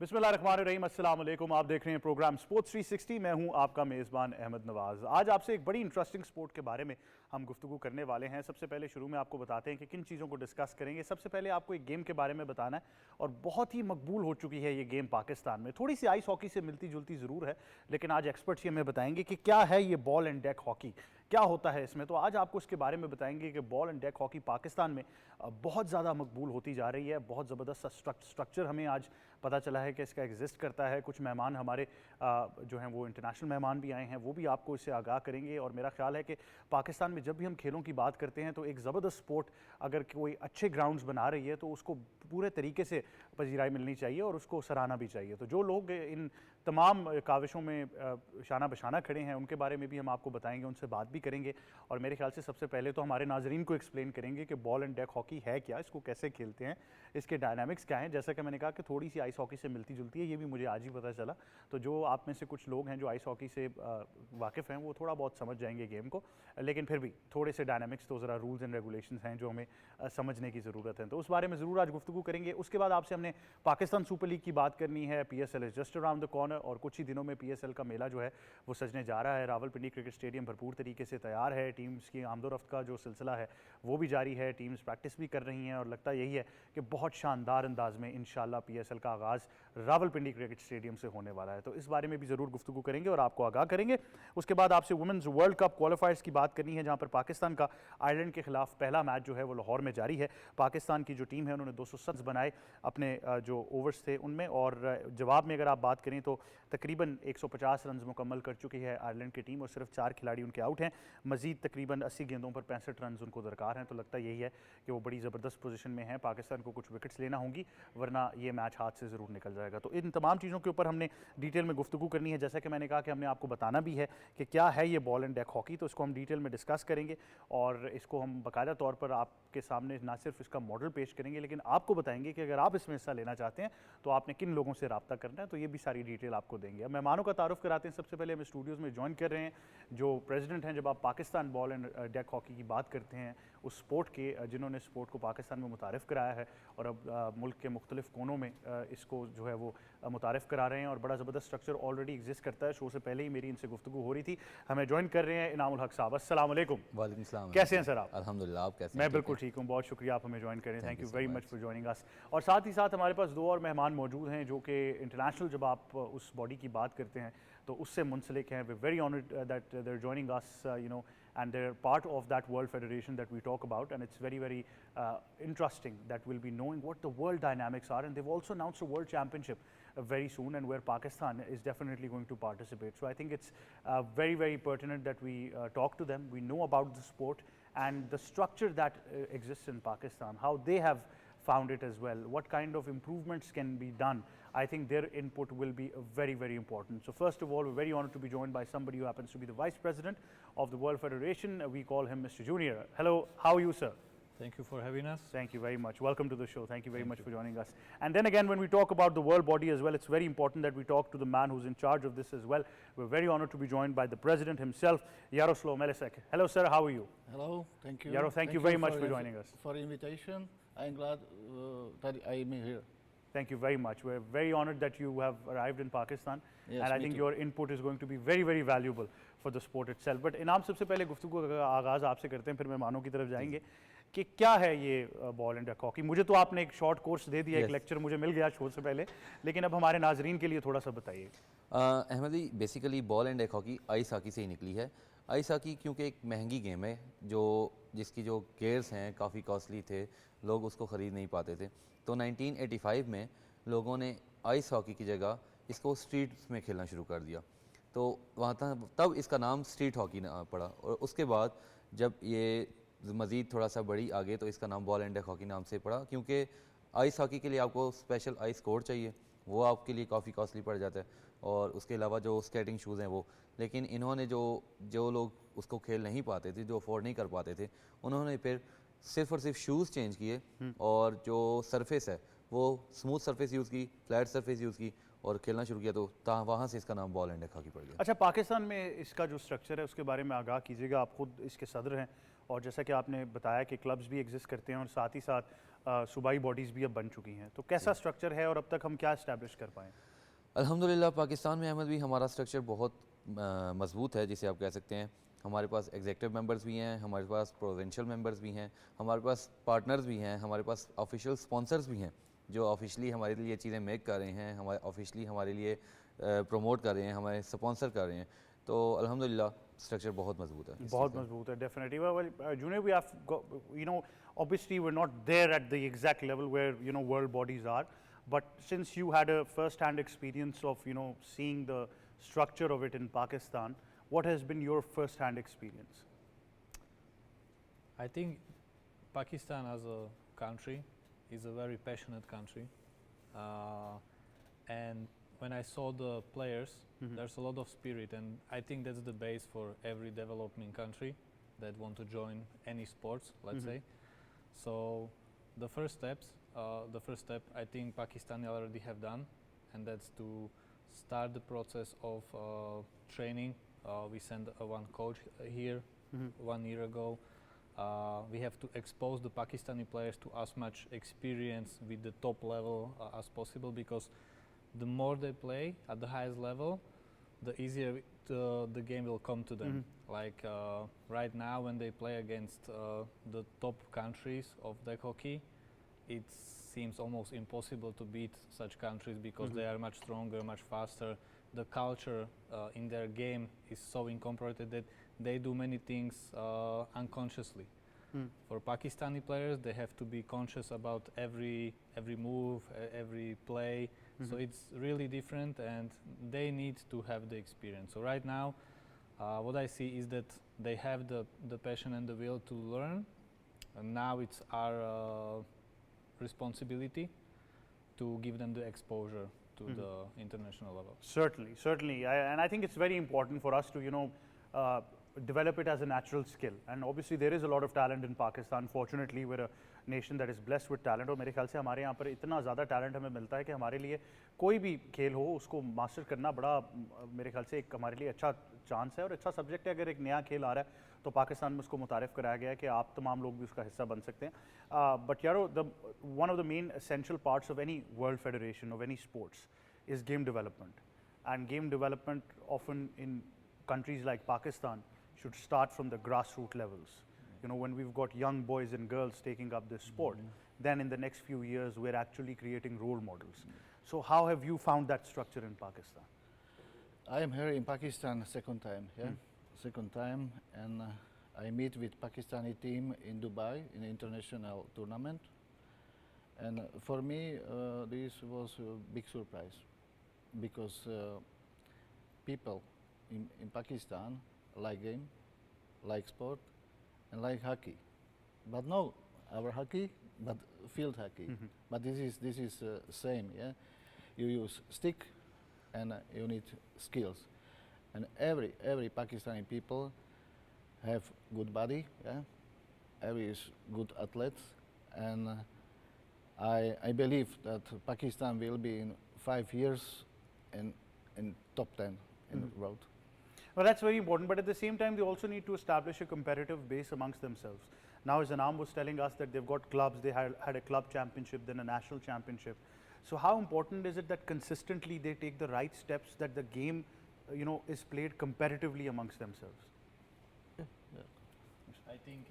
बिस्मिल्लाहिर्रहमानिर्रहीम, अस्सलाम वालेकुम। आप देख रहे हैं प्रोग्राम स्पोर्ट्स 360। मैं हूं आपका मेज़बान अहमद नवाज़। आज आपसे एक बड़ी इंटरेस्टिंग स्पोर्ट के बारे में हम गुफ्तगू करने वाले हैं। सबसे पहले शुरू में आपको बताते हैं कि किन चीज़ों को डिस्कस करेंगे। सबसे पहले आपको एक गेम के बारे में बताना है, और बहुत ही मकबूल हो चुकी है ये गेम पाकिस्तान में। थोड़ी सी आइस हॉकी से मिलती जुलती ज़रूर है, लेकिन आज एक्सपर्ट्स ही हमें बताएंगे कि क्या है ये बॉल एंड डेक हॉकी, क्या होता है इसमें। तो आज आपको इसके बारे में बताएंगे कि ball and deck hockey Pakistan में बहुत ज़्यादा मकबूल होती जा रही है। बहुत ज़बरदस्त स्ट्रक्चर हमें आज पता चला है कि इसका एग्जिस्ट करता है। कुछ मेहमान हमारे जो हैं वो इंटरनेशनल मेहमान भी आए हैं, वो भी आपको इससे आगाह करेंगे। और मेरा ख्याल है कि पाकिस्तान में जब भी हम खेलों की बात करते हैं तो एक ज़बरदस्त स्पोर्ट अगर कोई अच्छे ग्राउंड्स बना रही है तो उसको पूरे तरीके से पजीराई मिलनी चाहिए और उसको सराहना भी चाहिए। तो जो लोग इन तमाम काविशों में शाना बशाना खड़े हैं उनके बारे में भी हम आपको बताएंगे, उनसे बात भी करेंगे। और मेरे ख्याल से सबसे पहले तो हमारे नाजरीन को एक्सप्लेन करेंगे कि बॉल एंड डेक हॉकी है क्या, इसको कैसे खेलते हैं, इसके डायनामिक्स क्या हैं। जैसा कि मैंने कहा कि थोड़ी सी आइस हॉकी से मिलती जुलती है, ये भी मुझे आज ही पता चला। तो जो आप में से कुछ लोग हैं जो आइस हॉकी से वाकिफ़ हैं वो थोड़ा बहुत समझ जाएंगे गेम को, लेकिन फिर भी थोड़े से डायनामिक्स, तो ज़रा रूल्स एंड रेगुलेशंस हैं जो हमें समझने की ज़रूरत है। तो उस बारे में ज़रूर आज गुफ्तगू करेंगे। उसके बाद आपसे हमने पाकिस्तान सुपर लीग की बात करनी है। PSL is just around the corner, और कुछ ही दिनों में PSL का मेला जो है वो सजने जा रहा है। रावलपिंडी क्रिकेट स्टेडियम भरपूर तरीके से तैयार है। टीम्स की आमदोरफ्त का जो सिलसिला है वो भी जारी है। टीम्स प्रैक्टिस भी कर रही हैं और लगता यही है कि बहुत शानदार अंदाज में इंशाल्लाह PSL का आगाज़ रावलपिंडी क्रिकेट स्टेडियम से होने वाला है। तो इस बारे में भी ज़रूर गुफ्तगू करेंगे और आपको आगाह करेंगे। उसके बाद आपसे वुमेंस वर्ल्ड कप क्वालिफायर्स की बात करनी है, जहाँ पर पाकिस्तान का आयरलैंड के खिलाफ पहला मैच जो है वो लाहौर में जारी है। पाकिस्तान की जो टीम है उन्होंने 207 बनाए अपने जो ओवर्स थे उनमें, और जवाब में अगर आप बात करें तो तकरीबन 150 रन मुकम्मल कर चुकी है आयरलैंड की टीम, और सिर्फ 4 खिलाड़ी उनके आउट हैं। मजीद तकरीबन 80 गेंदों पर 65 रन उनको दरकार हैं। तो लगता यही है कि वो बड़ी ज़बरदस्त पोजीशन में है। पाकिस्तान को कुछ विकेट्स लेना होंगी, वरना ये मैच हाथ से ज़रूर निकल जाएगा। तो इन तमाम चीज़ों के ऊपर हमने डिटेल में गुफ्तगू करनी है। जैसा कि मैंने कहा कि हमने आपको बताना भी है कि क्या है ये बॉल एंड डेक हॉकी, तो इसको हम डिटेल में डिस्कस करेंगे और इसको हम बाकायदा तौर पर आपके सामने ना सिर्फ इसका मॉडल पेश करेंगे, लेकिन आपको बताएंगे कि अगर आप इसमें हिस्सा लेना चाहते हैं तो आपने किन लोगों से रब्ता करना है। तो ये भी सारी डिटेल आपको देंगे। अब मेहमानों का तारुफ कराते हैं। सबसे पहले हम स्टूडियोज़ में ज्वाइन कर रहे हैं जो प्रेसिडेंट हैं, जब आप Pakistan ball and deck hockey की बात करते हैं, उस स्पोर्ट के जिन्होंने स्पोर्ट को पाकिस्तान में मुतारिफ़ कराया है और अब मुल्क के मुख्तलिफ कोनों में इसको जो है वो मुतारिफ़ करा रहे हैं, और बड़ा ज़बरदस्त स्ट्रक्चर ऑलरेडी एग्जिस्ट करता है। शो से पहले ही मेरी इनसे गुफ्तगू हो रही थी। हमें ज्वाइन कर रहे हैं इनामुल हक साहब। अस्सलाम वालेकुम। वालेकुम सलाम। कैसे हैं सर आप? अल्हम्दुलिल्लाह, आप कैसे हैं? मैं बिल्कुल ठीक हूँ, बहुत शुक्रिया आप हमें ज्वाइन करें। Thank you so very much. Much for joining us. और साथ ही साथ हमारे पास दो और मेहमान मौजूद हैं जो कि इंटरनेशनल, जब आप उस बॉडी की बात करते हैं तो उससे मुंसलिक हैं। We very honoured that they are joining us, you know, and they're part of that world federation that we talk about, and it's very interesting that we'll be knowing what the world dynamics are. And they've also announced a world championship very soon, and where Pakistan is definitely going to participate. So I think it's very pertinent that we talk to them, we know about the sport and the structure that exists in Pakistan, how they have found it as well, what kind of improvements can be done. I think their input will be very important. So first of all, we're very honored to be joined by somebody who happens to be the Vice President of the World Federation. We call him Mr. Junior. Hello, how are you, sir? Thank you for having us. Thank you very much. Welcome to the show. Thank you very much for joining us. And then again, when we talk about the world body as well, it's very important that we talk to the man who's in charge of this as well. We're very honored to be joined by the president himself, Yaroslav Melisek. Hello, sir. How are you? Hello. Thank you. Yaro, thank you very much for joining us. For invitation. I'm glad that I'm here. Thank you very much. We're very honored that you have arrived in Pakistan, Yes, and I me think too. your input is going to be very valuable for the sport itself. But इनाम, सबसे पहले गुफ्तगू का आगाज़ आपसे करते हैं, फिर मेहमानों की तरफ जाएंगे कि क्या है ये बॉल एंड डेक हॉकी। मुझे तो आपने एक शॉर्ट कोर्स दे दिया, एक लेक्चर मुझे मिल गया शो से पहले, लेकिन अब हमारे नाजरीन के लिए थोड़ा सा बताइए। Ahmadi, basically ball and deck hockey ice hockey से ही निकली है। आइस हॉकी क्योंकि एक महंगी गेम है, जिसकी जो गेयर्स हैं काफ़ी कॉस्टली थे, लोग उसको ख़रीद नहीं पाते थे। तो 1985 में लोगों ने आइस हॉकी की जगह इसको स्ट्रीट्स में खेलना शुरू कर दिया। तो वहाँ तब इसका नाम स्ट्रीट हॉकी पड़ा, और उसके बाद जब ये मज़ीद थोड़ा सा बड़ी आगे तो इसका नाम बॉल एंड डेक हॉकी नाम से पड़ा, क्योंकि आइस हॉकी के लिए आपको स्पेशल आइस कोर्ट चाहिए, वो आपके लिए काफ़ी कॉस्टली पड़ जाता है, और उसके अलावा जो स्केटिंग शूज़ हैं वो। लेकिन इन्होंने जो लोग उसको खेल नहीं पाते थे, जो अफोर्ड नहीं कर पाते थे, उन्होंने फिर सिर्फ और सिर्फ शूज़ चेंज किए और जो सरफेस है वो स्मूथ सरफेस यूज़ की, फ्लैट सरफेस यूज़ की, और खेलना शुरू किया तो वहाँ से इसका नाम बॉल एंड हॉकी पड़ गया। अच्छा, पाकिस्तान में इसका जो स्ट्रक्चर है उसके बारे में आगाह कीजिएगा। आप खुद इसके सदर हैं और जैसा कि आपने बताया कि क्लब्स भी एग्जिस्ट करते हैं और साथ ही साथ सूबाई बॉडीज़ भी अब बन चुकी हैं, तो कैसा स्ट्रक्चर है और अब तक हम क्या इस्टेब्लिश कर पाएँ? अल्हम्दुलिल्लाह पाकिस्तान में अहमद भी हमारा स्ट्रक्चर बहुत मजबूत है, जिसे आप कह सकते हैं। हमारे पास एग्जेक्टिव मेंबर्स भी हैं, हमारे पास प्रोविंशियल मेंबर्स भी हैं, हमारे पास पार्टनर्स भी हैं, हमारे पास ऑफिशियल स्पॉन्सर्स भी हैं जो ऑफिशियली हमारे लिए चीज़ें मेक कर रहे हैं, हमारे ऑफिशियली हमारे लिए प्रमोट कर रहे हैं, हमारे स्पॉन्सर कर रहे हैं। तो अल्हम्दुलिल्लाह स्ट्रक्चर बहुत मजबूत है। बहुत मजबूत है, definitely. Well, Junior, we have obviously we're not there at the exact level where world bodies are, but since you had a first-hand experience of seeing the structure of it in Pakistan, what has been your first-hand experience? I think Pakistan as a country is a very passionate country, and when I saw the players, there's a lot of spirit, and I think that's the base for every developing country that want to join any sports, let's say. So the first step I think Pakistani already have done, and that's to start the process of training. We sent one coach here 1 year ago. We have to expose the Pakistani players to as much experience with the top level as possible, because the more they play at the highest level, the easier the game will come to them. Like right now, when they play against the top countries of deck hockey, it seems almost impossible to beat such countries because they are much stronger, much faster. The culture in their game is so incorporated that they do many things unconsciously. For Pakistani players, they have to be conscious about every move, every play. So it's really different, and they need to have the experience. So right now, what I see is that they have the passion and the will to learn, and now it's our responsibility to give them the exposure to the international level. Certainly, and I think it's very important for us to develop it as a natural skill. And obviously there is a lot of talent in Pakistan. Fortunately, we're a nation that is blessed with talent. और मेरे ख्याल से हमारे यहाँ पर इतना ज़्यादा talent हमें मिलता है कि हमारे लिए कोई भी खेल हो उसको मास्टर करना बड़ा मेरे ख्याल से एक हमारे लिए अच्छा चांस है और अच्छा सब्जेक्ट है। अगर एक नया खेल आ रहा है तो पाकिस्तान में उसको मुतारिफ कराया गया है कि आप तमाम लोग भी उसका हिस्सा बन सकते हैं। बट यारो one of the main essential parts of any world federation of any sports is game development, and game development often in countries like Pakistan should start from the grassroots levels. When we've got young boys and girls taking up this sport, then in the next few years we're actually creating role models. So how have you found that structure in Pakistan? I am here in Pakistan second time, second time, and I meet with Pakistani team in Dubai in an international tournament. And for me, this was a big surprise, because people in Pakistan like game, like sport, and like hockey, but no our hockey, but field hockey. But this is same, yeah. You use stick, and you need skills, and every Pakistani people have good body, yeah. Every is good athletes, and I believe that Pakistan will be in 5 years in top 10 in the world. Well, that's very important, but at the same time, they also need to establish a competitive base amongst themselves. Now, as Anam was telling us that they've got clubs, they had a club championship, then a national championship. So how important is it that consistently they take the right steps, that the game, is played competitively amongst themselves? I think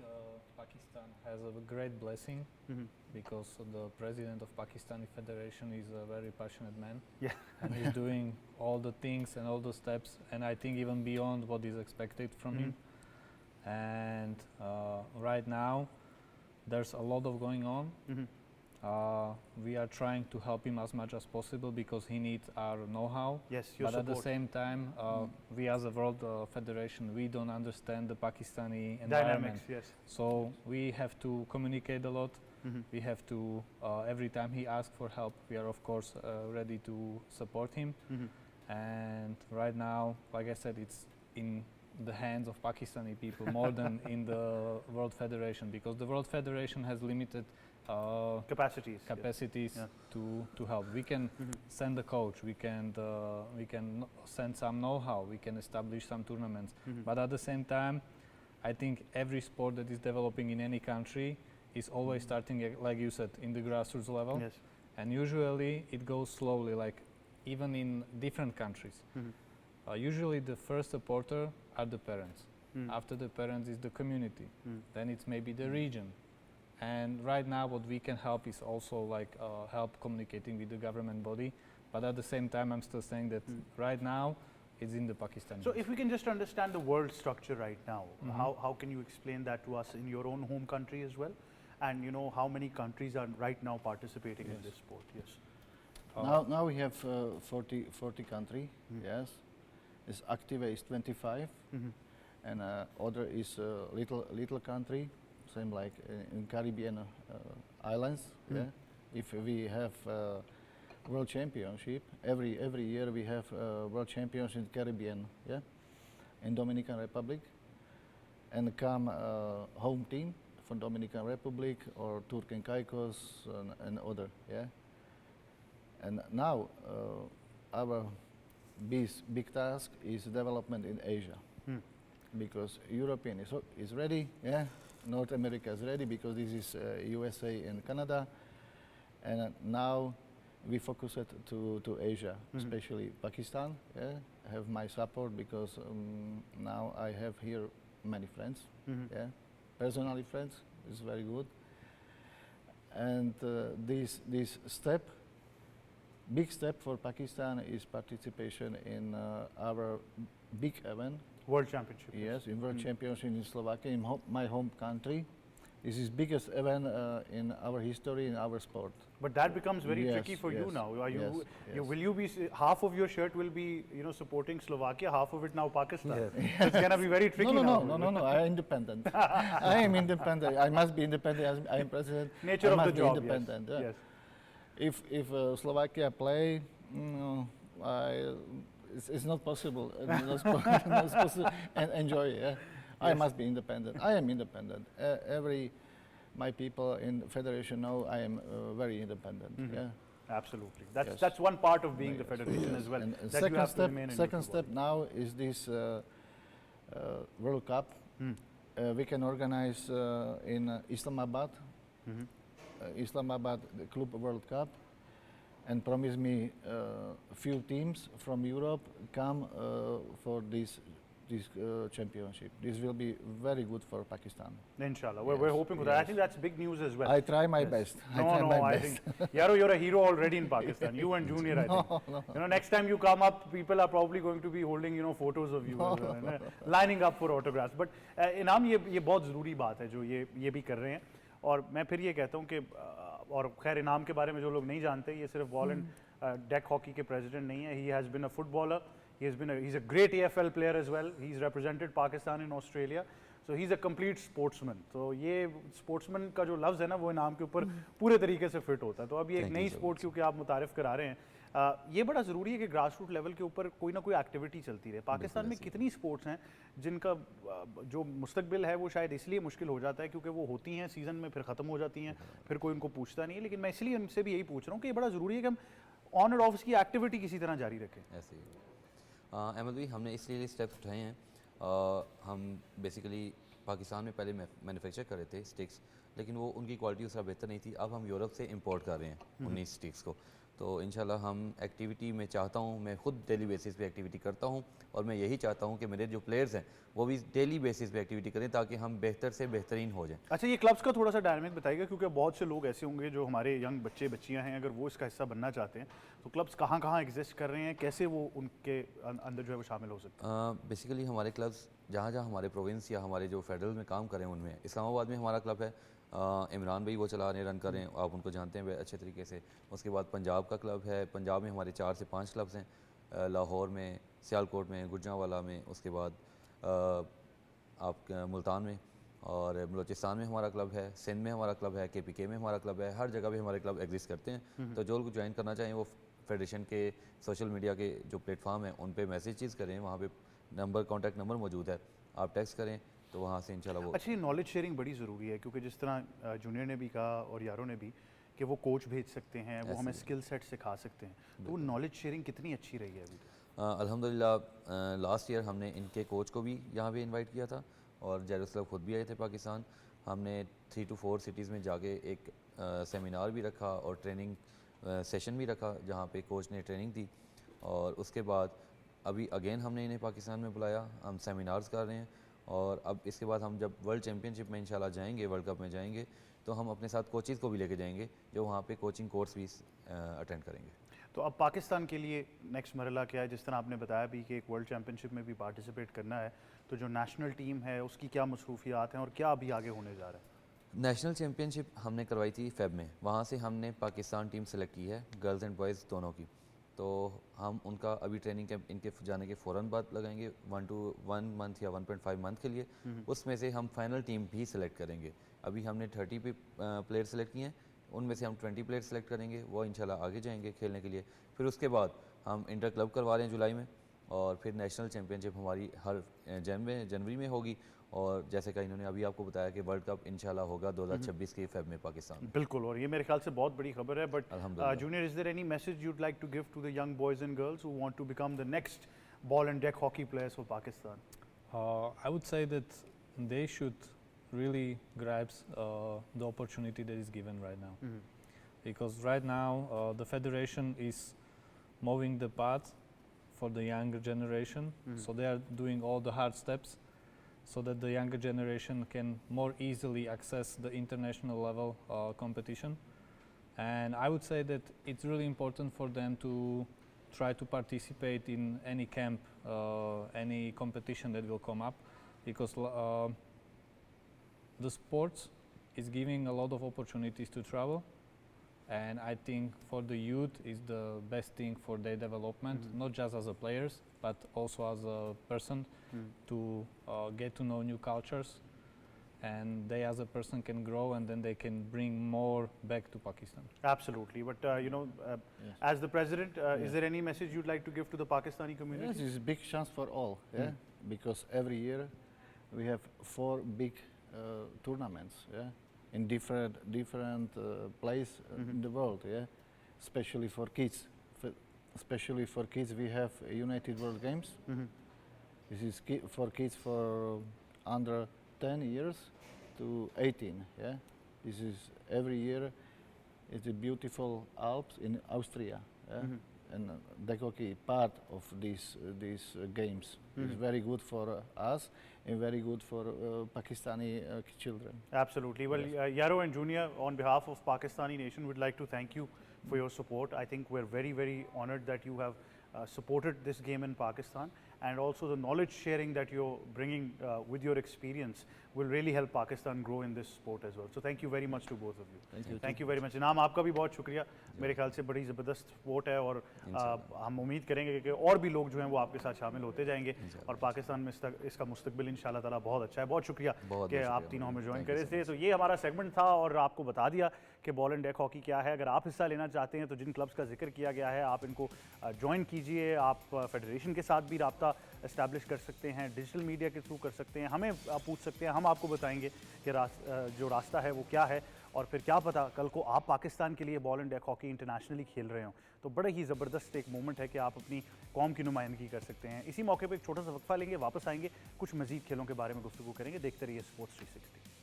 Pakistan has a great blessing because the president of Pakistani Federation is a very passionate man. Yeah. And he's doing all the things and all the steps, and I think even beyond what is expected from him. And right now, there's a lot of going on. We are trying to help him as much as possible because he needs our know-how. Yes, your But at the support. same time, we as a World Federation, we don't understand the Pakistani environment. Dynamics, yes. So we have to communicate a lot. We have to, every time he asks for help, we are of course ready to support him. And right now, like I said, it's in the hands of Pakistani people more than in the World Federation, because the World Federation has limited capacities. capacities Yeah. to help. We can send a coach. We can send some know-how. We can establish some tournaments. But at the same time, I think every sport that is developing in any country is always starting, like you said, in the grassroots level. Yes. And usually it goes slowly, like even in different countries. Usually the first supporter are the parents. After the parents is the community. Then it's maybe the region. And right now what we can help is also like help communicating with the government body. But at the same time, I'm still saying that right now it's in the Pakistani. So if we can just understand the world structure right now, how can you explain that to us in your own home country as well? And you know how many countries are right now participating in this sport? Yes. Now we have 40 country. Yes, is active is 25, and other is little country, same like in Caribbean islands. Yeah, if we have world championship every year we have world champions in Caribbean. Yeah, in Dominican Republic, and come home team from Dominican Republic or Turk and Caicos and other. Yeah. And now our big task is development in Asia, because European is ready, yeah. North America is ready because this is USA and Canada, and now we focus it to Asia, especially Pakistan. Yeah, have my support because now I have here many friends. Yeah, personally friends is very good, and this big step for Pakistan is participation in our big event. World Championship. Yes, in World Championship in Slovakia, in my home country. This is biggest event in our history, in our sport. But that becomes very Yes, tricky for you yes, now. Are you, yes. will you be half of your shirt will be supporting Slovakia, half of it now Pakistan? So it's gonna be very tricky now. No. I am independent. I am independent. I must be independent. As I am president. Nature I of must the be job. Independent. Yes. Yeah. Yes. If Slovakia play, it's not possible. Not possible and enjoy. Yeah. I must be independent. I am independent. My people in federation know I am very independent. Yeah. Absolutely. Yes. That's one part of being the Yes. federation Yes. as well. And that you second have to step, remain in second the football. step now is this World Cup. We can organize in Islamabad, Islamabad the Club World Cup, and promise me few teams from Europe come for this championship. This will be very good for Pakistan. Inshallah. We're hoping for that. I yes. think that's big news as well. I try my Yes. best. I think Yaro, you're a hero already in Pakistan. You and Junior, I think. Next time you come up, people are probably going to be holding, photos of you, as well, and, lining up for autographs. But इनाम ये बहुत ज़रूरी बात है जो ये भी कर रहे हैं. और मैं फिर ये कहता हूँ कि और खैर इनाम के बारे में जो लोग नहीं जानते, ये सिर्फ बॉल एंड डेक हॉकी के प्रेसिडेंट नहीं है. He has been a footballer. He's a great AFL player as well. He's represented Pakistan in Australia. So he's a complete sportsman. तो ये sportsman का जो लफ्ज़ है ना वो इनाम के ऊपर पूरे तरीके से फिट होता है. तो अब ये एक Thank you नई so स्पोर्ट क्योंकि आप मुतारिफ करा रहे हैं, ये बड़ा ज़रूरी है कि ग्रास रूट लेवल के ऊपर कोई ना कोई एक्टिविटी चलती रहे. पाकिस्तान में कितनी स्पोर्ट्स हैं जिनका जो मुस्तकबिल है वो शायद इसलिए मुश्किल हो जाता है क्योंकि वो होती हैं सीज़न में, फिर ख़त्म हो जाती हैं, फिर कोई उनको पूछता नहीं है. लेकिन मैं इसलिए उनसे भी यही पूछ रहा हूँ कि ये बड़ा ज़रूरी है कि हम ऑन एंड ऑफ की एक्टिविटी किसी तरह जारी रखें. ऐसे ही अहमद भाई, हमने इसलिए स्टेप्स उठाए हैं. हम बेसिकली पाकिस्तान में पहले मैन्युफैक्चर कर रहे थे स्टिक्स, लेकिन वो उनकी क्वालिटी उसका बेहतर नहीं थी. अब हम यूरोप से इंपोर्ट कर रहे हैं 19 स्टिक्स को. तो इंशाल्लाह हम एक्टिविटी में चाहता हूँ, मैं खुद डेली बेसिस पे एक्टिविटी करता हूँ और मैं यही चाहता हूँ कि मेरे जो प्लेयर्स हैं वो भी डेली बेसिस पे एक्टिविटी करें ताकि हम बेहतर से बेहतरीन हो जाएं. अच्छा, ये क्लब्स का थोड़ा सा डायनामिक बताइएगा क्योंकि बहुत से लोग ऐसे होंगे जो हमारे यंग बच्चे बच्चियां हैं, अगर वो इसका हिस्सा बनना चाहते हैं तो क्लब्स कहाँ कहाँ एग्जिस्ट कर रहे हैं, कैसे वो उनके अंदर जो है वो शामिल हो सकते हैं? बेसिकली हमारे क्लब्स जहाँ जहाँ हमारे प्रोविंस या हमारे जो फेडरल में काम करें उनमें, इस्लामाबाद में हमारा क्लब है, इमरान भाई वो चला रहे रन कर रहे हैं, आप उनको जानते हैं अच्छे तरीके से. उसके बाद पंजाब का क्लब है, पंजाब में हमारे 4 से 5 क्लब्स हैं, लाहौर में, सियालकोट में, गुजरांवाला में, उसके बाद आप मुल्तान में, और बलूचिस्तान में हमारा क्लब है, सिंध में हमारा क्लब है, KPK में हमारा क्लब है. हर जगह भी हमारे क्लब एग्जिस्ट करते हैं. तो जो लोग ज्वाइन करना चाहें वो फेडरेशन के सोशल मीडिया के जो प्लेटफॉर्म हैं उन पे मैसेजेस करें, वहाँ पे कॉन्टैक्ट नंबर मौजूद है, आप टेक्स्ट करें तो वहाँ से इंशाल्लाह वो अच्छा, ये नॉलेज शेयरिंग बड़ी ज़रूरी है क्योंकि जिस तरह जूनियर ने भी कहा और यारों ने भी कि वो कोच भेज सकते हैं, वो हमें स्किल सेट सिखा सकते हैं, तो वो नॉलेज शेयरिंग कितनी अच्छी रही है अभी तक? अल्हम्दुलिल्लाह लास्ट ईयर हमने इनके कोच को भी यहाँ पे इनवाइट किया था और जेरूसलम खुद भी आए थे पाकिस्तान। हमने 3 to 4 सिटीज़ में जाके एक सेमिनार भी रखा और ट्रेनिंग सेशन भी रखा जहाँ पे कोच ने ट्रेनिंग दी। और उसके बाद अभी अगेन हमने इन्हें पाकिस्तान में बुलाया, हम सेमिनार्स कर रहे हैं और अब इसके बाद हम जब वर्ल्ड चैम्पियनशिप में इंशाल्लाह जाएंगे, वर्ल्ड कप में जाएंगे, तो हम अपने साथ कोचेज़ को भी लेके जाएंगे जो वहाँ पे कोचिंग कोर्स भी अटेंड करेंगे। तो अब पाकिस्तान के लिए नेक्स्ट मरहला क्या है? जिस तरह आपने बताया भी कि एक वर्ल्ड चैम्पियनशिप में भी पार्टिसिपेट करना है, तो जो नेशनल टीम है उसकी क्या मसरूफियात हैं और क्या अभी आगे होने जा रहा है? नेशनल चैम्पियनशिप हमने करवाई थी फेब में, वहाँ से हमने पाकिस्तान टीम सेलेक्ट की है, गर्ल्स एंड बॉयज़ दोनों की। तो हम उनका अभी ट्रेनिंग कैंप इनके जाने के फ़ौरन बाद लगाएंगे 1 मंथ या 1.5 मंथ के लिए। उसमें से हम फाइनल टीम भी सिलेक्ट करेंगे। अभी हमने 30 प्लेयर सेलेक्ट किए हैं, उनमें से हम 20 प्लेयर सेलेक्ट करेंगे, वो इंशाल्लाह आगे जाएंगे खेलने के लिए। फिर उसके बाद हम इंटर क्लब करवा रहे हैं जुलाई में और फिर नेशनल चैम्पियनशिप हमारी हर जनवरी में होगी। और जैसे कि इन्होंने अभी आपको बताया कि वर्ल्ड कप इंशाल्लाह होगा 2026 के फेब में पाकिस्तान में। बिल्कुल, और ये मेरे ख्याल से बहुत बड़ी खबर है। बट अल्हम्दुलिल्लाह। Junior, is there any message you'd like to give to the young boys and girls who want to become the next ball and deck hockey players for Pakistan? I would say that they should really grasp the opportunity that is given right now. Because right now the federation is moving the path for the younger generation, so they are doing all the hard steps so that the younger generation can more easily access the international level competition. And I would say that it's really important for them to try to participate in any camp, any competition that will come up, because the sports is giving a lot of opportunities to travel, and I think for the youth is the best thing for their development, not just as a players but also as a person, to get to know new cultures, and they as a person can grow and then they can bring more back to Pakistan. Absolutely. But as the president, is there any message you'd like to give to the Pakistani community? Yes, it's a big chance for all, yeah, because every year we have 4 big tournaments, yeah, in different places in the world, yeah, especially for kids. Especially for kids, we have United World Games. This is for kids for under 10 years to 18, yeah. This is every year. It's a beautiful Alps in Austria, yeah? And deck hockey part of these games is very good for us and very good for Pakistani children. Absolutely. Well, Yaro and Junior, on behalf of Pakistani nation, would like to thank you for your support. I think we're very, very honored that you have supported this game in Pakistan, and also the knowledge sharing that you're bringing with your experience will really help Pakistan grow in this sport as well. So thank you very much to both of you. Thank you very much. इनाम आपका भी बहुत शुक्रिया। मेरे ख्याल से बड़ी ज़बरदस्त स्पोर्ट है और हम उम्मीद करेंगे कि और भी लोग जो हैं वो आपके साथ शामिल होते जाएंगे और पाकिस्तान में इसका मुस्तकबिल इंशाल्लाह ताला बहुत अच्छा है। बहुत शुक्रिया कि आप तीनों हमें ज्वाइन करे थे। तो ये हमारा सेगमेंट था और आपको बता दिया कि बॉल एंड डेक हॉकी क्या है। अगर आप हिस्सा लेना चाहते हैं तो जिन क्लब्स का जिक्र किया गया है आप इनको ज्वाइन कीजिए। आप फेडरेशन के साथ भी रब्ता इस्टेब्लिश कर सकते हैं, डिजिटल मीडिया के थ्रू कर सकते हैं, हमें आप पूछ सकते हैं, हम आपको बताएंगे कि जो रास्ता है वो क्या है। और फिर क्या पता कल को आप पाकिस्तान के लिए ball and deck hockey internationally खेल रहे हों, तो बड़ा ही ज़बरदस्त एक मोमेंट है कि आप अपनी कौम की नुमाइंदगी कर सकते हैं। इसी मौके पर एक छोटा सा वक्फा लेंगे, वापस आएंगे, कुछ मज़ीद खेलों के बारे में गुफ्तगू करेंगे। देखते रहिए sports 360।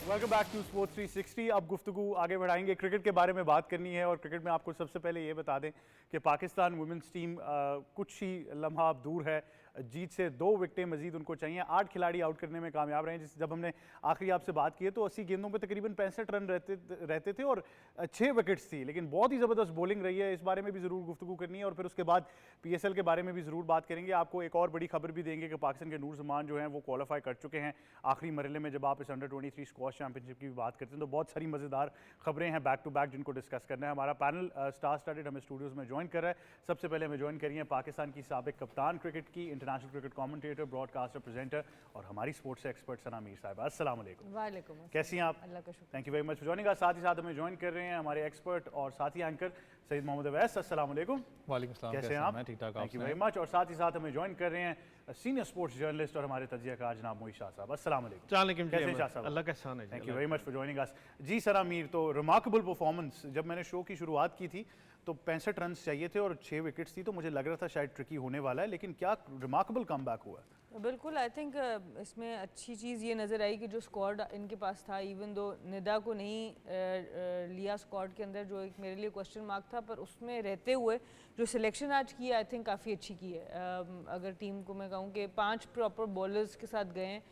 Welcome back to sports 360। अब गुफ्तगू आगे बढ़ाएंगे, क्रिकेट के बारे में बात करनी है। और क्रिकेट में आपको सबसे पहले ये बता दें कि पाकिस्तान वुमेंस टीम कुछ ही लम्हा अब दूर है जीत से 2 विकेटें मजीद उनको चाहिए। 8 खिलाड़ी आउट करने में कामयाब रहे हैं। जब हमने आखिरी आपसे बात की है तो 80 गेंदों पे तकरीबन 65 रन रहते थे और 6 विकेट्स थी, लेकिन बहुत ही ज़बरदस्त बॉलिंग रही है। इस बारे में भी ज़रूर गुफ्तगू करनी है और फिर उसके बाद PSL के बारे में भी ज़रूर बात करेंगे। आपको एक और बड़ी खबर भी देंगे कि पाकिस्तान के नूर जमान जो हैं वो क्वालिफाई कर चुके हैं आखिरी मरहले में। जब आप इस अंडर-23 स्क्वॉश चैंपियनशिप की भी बात करते हैं तो बहुत सारी मज़ेदार खबरें हैं बैक टू बैक जिनको डिस्कस करना है। हमारा पैनल स्टार स्टडेड हमें स्टूडियोज़ में ज्वाइन कर रहा है। सबसे पहले हमें ज्वाइन करिए पाकिस्तान की साबिक कप्तान क्रिकेट की, international cricket commentator, broadcaster, presenter और हमारी स्पोर्ट्स एक्सपर्ट सना मीर साहिबा। अस्सलाम वालेकुम। वालेकुम अस्सलाम। कैसी हैं आप? अल्लाह का शुक्र। Thank you very much for joining अस। साथ ही साथ हमें ज्वाइन कर रहे हैं हमारे एक्सपर्ट और साथी एंकर सईद मोहम्मद अवैस। अस्सलाम वालेकुम। वालेकुम सलाम, कैसे हैं आप? मैं ठीक ठाक, थैंक यू आप वेरी मच। और साथ ही साथ हमें ज्वाइन कर रहे हैं सीनियर स्पोर्ट्स जर्नलिस्ट और हमारे तज्जियाकार जनाब मोई शाह साहब। अस्सलाम वालेकुम। वालेकुम कैसे हैं शाह साहब? अल्लाह का एहसान है जी, thank you all very much for joining us. जी सना मीर, तो रिमार्केबल परफॉर्मेंस। जब मैंने शो की शुरुआत की थी तो 65 रन चाहिए थे और 6 विकेट्स थी, तो मुझे लग रहा था शायद ट्रिकी होने वाला है, लेकिन क्या रिमार्केबल कमबैक हुआ। बिल्कुल, आई थिंक इसमें अच्छी चीज़ ये नज़र आई कि जो स्क्वाड इनके पास था, इवन दो निदा को नहीं लिया स्क्वाड के अंदर, जो एक मेरे लिए क्वेश्चन मार्क था, पर उसमें रहते हुए जो सिलेक्शन आज की है आई थिंक काफ़ी अच्छी की है। अगर टीम को मैं कहूँ कि 5 प्रॉपर बॉलर्स के साथ गए हैं,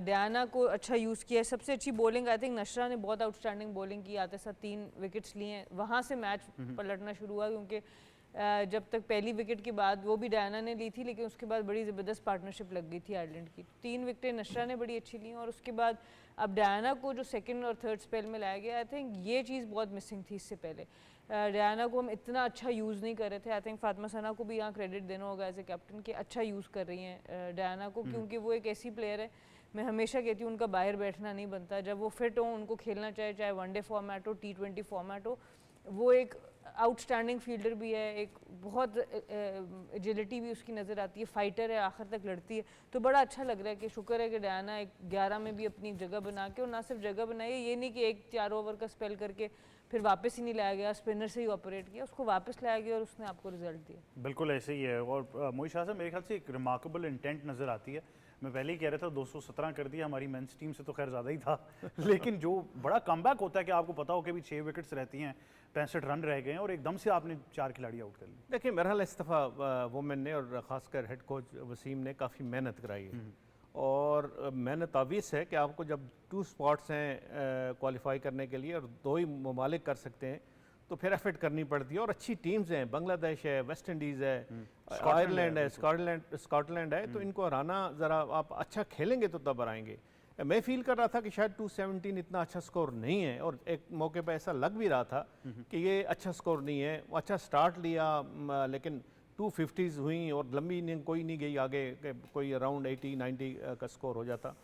डियाना को अच्छा यूज़ किया है। सबसे अच्छी बॉलिंग आई थिंक नशरा ने बहुत आउटस्टैंडिंग बॉलिंग की, आते साथ 3 विकेट्स लिए हैं। वहाँ से मैच पलटना शुरू हुआ, क्योंकि जब तक पहली विकेट के बाद वो भी डायना ने ली थी, लेकिन उसके बाद बड़ी ज़बरदस्त पार्टनरशिप लग गई थी आयरलैंड की। 3 विकेटें नशरा ने बड़ी अच्छी ली और उसके बाद अब डायना को जो सेकंड और थर्ड स्पेल में लाया गया, आई थिंक ये चीज़ बहुत मिसिंग थी इससे पहले। डायना को हम इतना अच्छा यूज़ नहीं कर रहे थे। आई थिंक फातिमा सना को भी यहाँ क्रेडिट देना होगा एज ए कैप्टन कि अच्छा यूज़ कर रही हैं डायना को, क्योंकि वो एक ऐसी प्लेयर है, मैं हमेशा कहती हूँ उनका बाहर बैठना नहीं बनता। जब वो फिट हो, उनको खेलना चाहे, चाहे वनडे फॉर्मेट हो, T20 फॉर्मेट हो, वो एक आउटस्टैंडिंग फील्डर भी है, एक बहुत एजिलिटी भी उसकी नज़र आती है, फाइटर है, आखिर तक लड़ती है। तो बड़ा अच्छा लग रहा है कि शुक्र है कि डायना एक 11 में भी अपनी जगह बना के, और ना सिर्फ जगह बनाई है, ये नहीं कि एक 4 ओवर का स्पेल करके फिर वापस ही नहीं लाया गया, स्पिनर से ही ऑपरेट किया, उसको वापस लाया गया और उसने आपको रिजल्ट दिया। बिल्कुल ऐसे ही है। और मोई शाह साहब, मेरे ख्याल से एक रिमार्केबल इंटेंट नज़र आती है। मैं पहले ही कह रहा था 217 कर दिया, हमारी मेंस टीम से तो खैर ज़्यादा ही था लेकिन जो बड़ा कमबैक होता है कि आपको पता हो कि भी 6 विकेट्स रहती हैं, 65 रन रह गए हैं और एकदम से आपने 4 खिलाड़ी आउट कर लिए। देखिए बहरहाल इस दफ़ा वुमेन ने और ख़ासकर हेड कोच वसीम ने काफ़ी मेहनत कराई है और मेहनत आविस है कि आपको जब 2 स्पॉट्स हैं क्वालिफाई करने के लिए और 2 ही ममालिक कर सकते हैं तो फिर एफर्ट करनी पड़ती है। और अच्छी टीम्स हैं, बांग्लादेश है, वेस्ट इंडीज़ है, आयरलैंड है, स्कॉटलैंड है, तो इनको हराना ज़रा आप अच्छा खेलेंगे तो तब हराएंगे। मैं फील कर रहा था कि शायद 217 इतना अच्छा स्कोर नहीं है और एक मौके पर ऐसा लग भी रहा था कि ये अच्छा स्कोर नहीं है। अच्छा स्टार्ट लिया लेकिन 250s हुई और लंबी इनिंग कोई नहीं गई आगे, कोई अराउंड 80-90 का स्कोर हो जाता।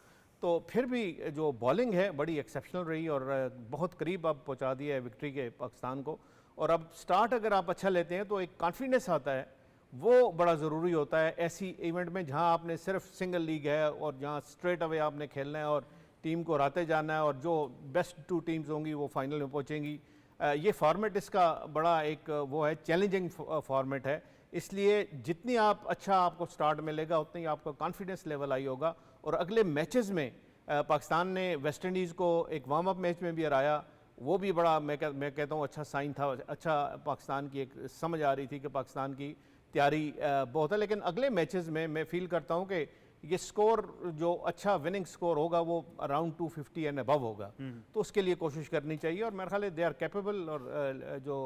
तो फिर भी जो बॉलिंग है बड़ी एक्सेप्शनल रही और बहुत करीब अब पहुंचा दिया है विक्ट्री के पाकिस्तान को। और अब स्टार्ट अगर आप अच्छा लेते हैं तो एक कॉन्फिडेंस आता है, वो बड़ा ज़रूरी होता है ऐसी इवेंट में जहां आपने सिर्फ सिंगल लीग है और जहां स्ट्रेट अवे आपने खेलना है और टीम को हराते जाना है और जो बेस्ट 2 टीम्स होंगी वो फाइनल में पहुँचेंगी। ये फॉर्मेट इसका बड़ा एक वो है, चैलेंजिंग फॉर्मेट है, इसलिए जितनी आप अच्छा आपको स्टार्ट मिलेगा उतनी आपका कॉन्फिडेंस लेवल आई होगा। और अगले मैचेस में पाकिस्तान ने वेस्ट इंडीज़ को एक वार्म अप मैच में भी हराया, वो भी बड़ा मैं कहता हूँ अच्छा साइन था। अच्छा पाकिस्तान की एक समझ आ रही थी कि पाकिस्तान की तैयारी बहुत है। लेकिन अगले मैचेस में मैं फील करता हूँ कि ये स्कोर जो अच्छा विनिंग स्कोर होगा वो अराउंड 250 एंड अबव होगा, तो उसके लिए कोशिश करनी चाहिए। और मेरे ख्याल है दे आर कैपेबल, और जो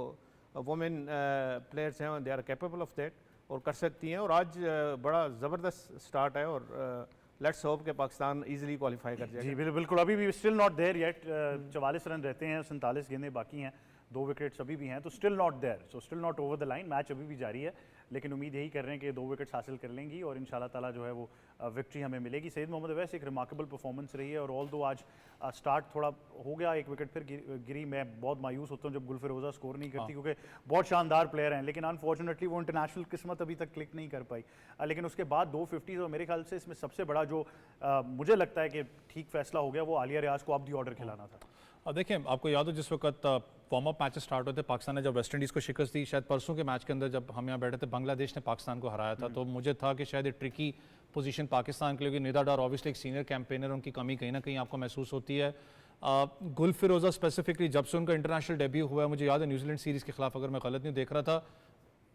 वुमेन प्लेयर्स हैं they are capable of that और कर सकती हैं। और आज बड़ा ज़बरदस्त स्टार्ट है और लेट्स होप कि पाकिस्तान इजीली क्वालिफाई कर जाएगा। जी बिल्कुल, अभी भी still not there yet. 44 run रहते हैं, 47 गेंदें बाकी हैं, 2 विकेट्स अभी भी हैं, तो still not there, so still not over the line. Match अभी भी जारी है, लेकिन उम्मीद यही कर रहे हैं कि 2 विकेट्स हासिल कर लेंगी और इंशाल्लाह ताला जो है वो विक्ट्री हमें मिलेगी। सईद मोहम्मद अवैस, एक रिमार्केबल परफॉर्मेंस रही है और ऑल दो आज स्टार्ट थोड़ा हो गया, 1 विकेट फिर गिरी। मैं बहुत मायूस होता हूँ जब गुलफिरोज़ा स्कोर नहीं करती, क्योंकि बहुत शानदार प्लेयर हैं, लेकिन अनफॉर्चुनेटली वो इंटरनेशनल किस्मत अभी तक क्लिक नहीं कर पाई। लेकिन उसके बाद 250 और मेरे ख्याल से इसमें सबसे बड़ा जो मुझे लगता है कि ठीक फैसला हो गया वो आलिया रियाज को ऑफ दी ऑर्डर खिलाना था। देखिए, आपको याद हो जिस वक्त वार्म अप मैचेस स्टार्ट होते, पाकिस्तान ने जब वेस्ट इंडीज़ को शिकस्त दी, शायद परसों के मैच के अंदर जब हम यहाँ बैठे थे बांग्लादेश ने पाकिस्तान को हराया था, तो मुझे था कि शायद एक ट्रिकी पोजीशन पाकिस्तान के लिए, निदा डार ऑब्वियसली एक सीनियर कैंपेनर, उनकी कमी कहीं ना कहीं आपको महसूस होती है। गुलफिरोज़ा स्पेसिफिकली जब से उनका इंटरनेशनल डेब्यू हुआ है, मुझे याद है न्यूजीलैंड सीरीज़ के खिलाफ, अगर मैं गलत नहीं देख रहा था,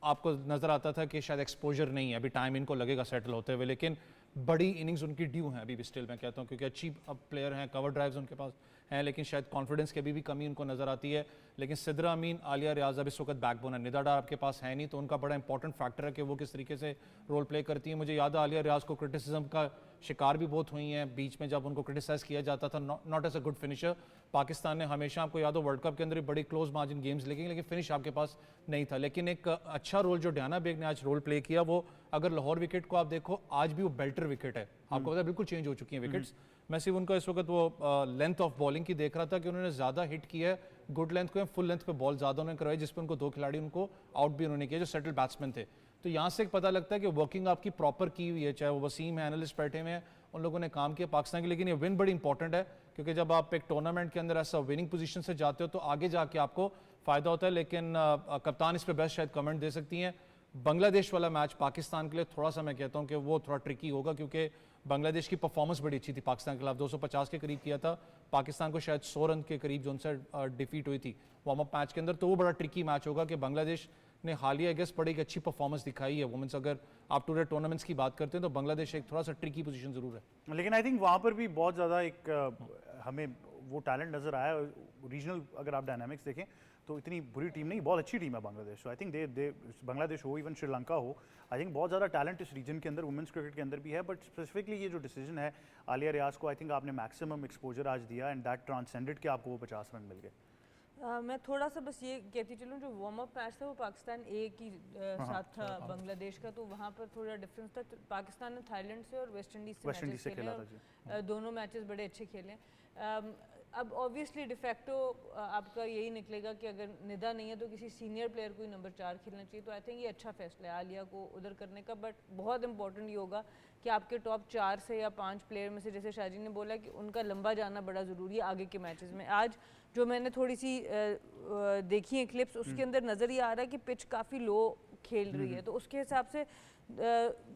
आपको नज़र आता था कि शायद एक्सपोजर नहीं है, अभी टाइम इनको लगेगा सेटल होते हुए, लेकिन बड़ी इनिंग्स उनकी ड्यू हैं अभी भी स्टिल, मैं कहता हूँ, क्योंकि अच्छी अब प्लेयर हैं, कवर ड्राइव्स उनके पास हैं, लेकिन शायद कॉन्फिडेंस की अभी भी कमी उनको नज़र आती है। लेकिन सिद्रा अमीन, आलिया रियाज अब इस वक्त बैकबोन है, निदा डार आपके पास है नहीं, तो उनका बड़ा इंपॉर्टेंट फैक्टर है कि वो किस तरीके से रोल प्ले करती है। मुझे याद है आलिया रियाज को क्रिटिसिज्म का शिकार भी बहुत हुई हैं बीच में, जब उनको क्रिटिसाइज़ किया जाता था not as a good finisher. Pakistan ने हमेशा, आपको याद हो, वर्ल्ड कप के अंदर बड़ी क्लोज मार्जिन गेम्स लेकिन फिनिश आपके पास नहीं था। लेकिन एक अच्छा रोल जो डियाना बेग ने आज रोल प्ले किया, वो अगर लाहौर विकेट को आप देखो, आज भी वो बेल्टर विकेट है, आपको पता है बिल्कुल चेंज हो चुकी हैं विकेट्स। मैं सिर्फ उनका इस वक्त वो लेंथ ऑफ बॉलिंग की देख रहा था कि उन्होंने ज़्यादा हिट किया है गुड लेंथ को, फुल लेंथ पे बॉल ज़्यादा उन्होंने करवाई, जिसपे उनको 2 खिलाड़ी उनको आउट भी उन्होंने किया जो सेटल बैट्समैन थे। तो यहाँ से पता लगता है कि वर्किंग आपकी प्रॉपर की हुई है, चाहे वो वसीम है, एनालिस्ट बैठे हुए हैं, उन लोगों ने काम किया पाकिस्तान की। लेकिन ये विन बड़ी इंपॉर्टेंट है, क्योंकि जब आप एक टूर्नामेंट के अंदर ऐसा विनिंग पोजीशन से जाते हो तो आगे जाके आपको फ़ायदा होता है। लेकिन कप्तान इस पर बेस्ट शायद कमेंट दे सकती हैं। बांग्लादेश वाला मैच पाकिस्तान के लिए थोड़ा सा, मैं कहता हूँ कि वो थोड़ा ट्रिकी होगा, क्योंकि बांग्लादेश की परफॉर्मेंस बड़ी अच्छी थी पाकिस्तान के खिलाफ, 250 के करीब किया था, पाकिस्तान को शायद 100 रन के करीब जो उनसे डिफीट हुई थी वार्म अप मैच के अंदर। तो वो बड़ा ट्रिकी मैच होगा कि बांग्लादेश ने हालिया गेस बड़ी एक अच्छी परफॉर्मेंस दिखाई है वुमेंस, अगर आप टूर टूर्नामेंट्स की बात करते हैं तो बांग्लादेश एक थोड़ा सा ट्रिकी पोजीशन ज़रूर है। लेकिन आई थिंक वहाँ पर भी बहुत ज़्यादा एक हमें वो टैलेंट नज़र आया। रीजनल अगर आप डायनामिक्स देखें तो इतनी बुरी टीम नहीं, बहुत अच्छी टीम है बांग्लादेश। तो आई थिंक दे बांग्लादेश हो, इवन श्रीलंका हो, आई थिंक बहुत ज़्यादा टैलेंट इस रीजन के अंदर वुमेंस क्रिकेट के अंदर भी है। बट स्पेसिफिकली ये जो डिसीजन है आलिया रियाज को, आई थिंक आपने मैक्सिमम एक्सपोजर आज दिया एंड दैट ट्रांसेंडेड कि आपको वो 50 रन मिल गए। मैं थोड़ा सा बस ये कहती चलूँ, जो वार्म अप मैच था वो पाकिस्तान ए की साथ था बांग्लादेश का, तो वहाँ पर थोड़ा डिफरेंस था। पाकिस्तान ने थाईलैंड से और वेस्ट इंडीज़ से खेला था और दोनों मैचेस बड़े अच्छे खेले। अब ऑब्वियसली डिफेक्टो आपका यही निकलेगा कि अगर निदा नहीं है तो किसी सीनियर प्लेयर को ही नंबर 4 खेलना चाहिए। तो आई थिंक ये अच्छा फैसला है आलिया को उधर करने का। बट बहुत इंपॉर्टेंट ये होगा कि आपके टॉप 4 से या 5 प्लेयर में से, जैसे शाहजी ने बोला, कि उनका लंबा जाना बड़ा ज़रूरी है आगे के मैचेस में। आज जो मैंने थोड़ी सी देखी है क्लिप्स, उसके अंदर नज़र ये आ रहा है कि पिच काफ़ी लो खेल रही है, तो उसके हिसाब से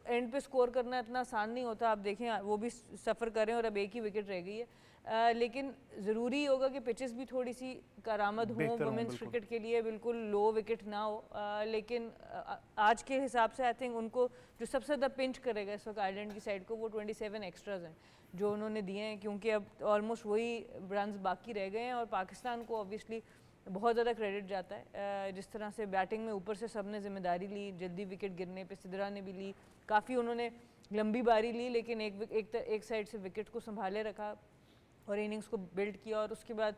एंड पे स्कोर करना इतना आसान नहीं होता। आप देखें वो भी सफ़र करें और अब एक ही विकेट रह गई है। लेकिन ज़रूरी होगा कि पिचेस भी थोड़ी सी करामद हों वुमेंस क्रिकेट के लिए, बिल्कुल लो विकेट ना हो। लेकिन आज के हिसाब से आई थिंक उनको जो सबसे ज़्यादा पिंच करेगा इस वक्त आयरलैंड की साइड को, वो 27 एक्स्ट्राज हैं जो उन्होंने दिए हैं, क्योंकि अब ऑलमोस्ट वही रन्स बाकी रह गए हैं। और पाकिस्तान को ऑब्वियसली बहुत ज़्यादा क्रेडिट जाता है, जिस तरह से बैटिंग में ऊपर से सब ने जिम्मेदारी ली, जल्दी विकेट गिरने पे सिद्रा ने भी ली, काफ़ी उन्होंने लंबी बारी ली, लेकिन एक साइड से विकेट को संभाले रखा और इनिंग्स को बिल्ड किया। और उसके बाद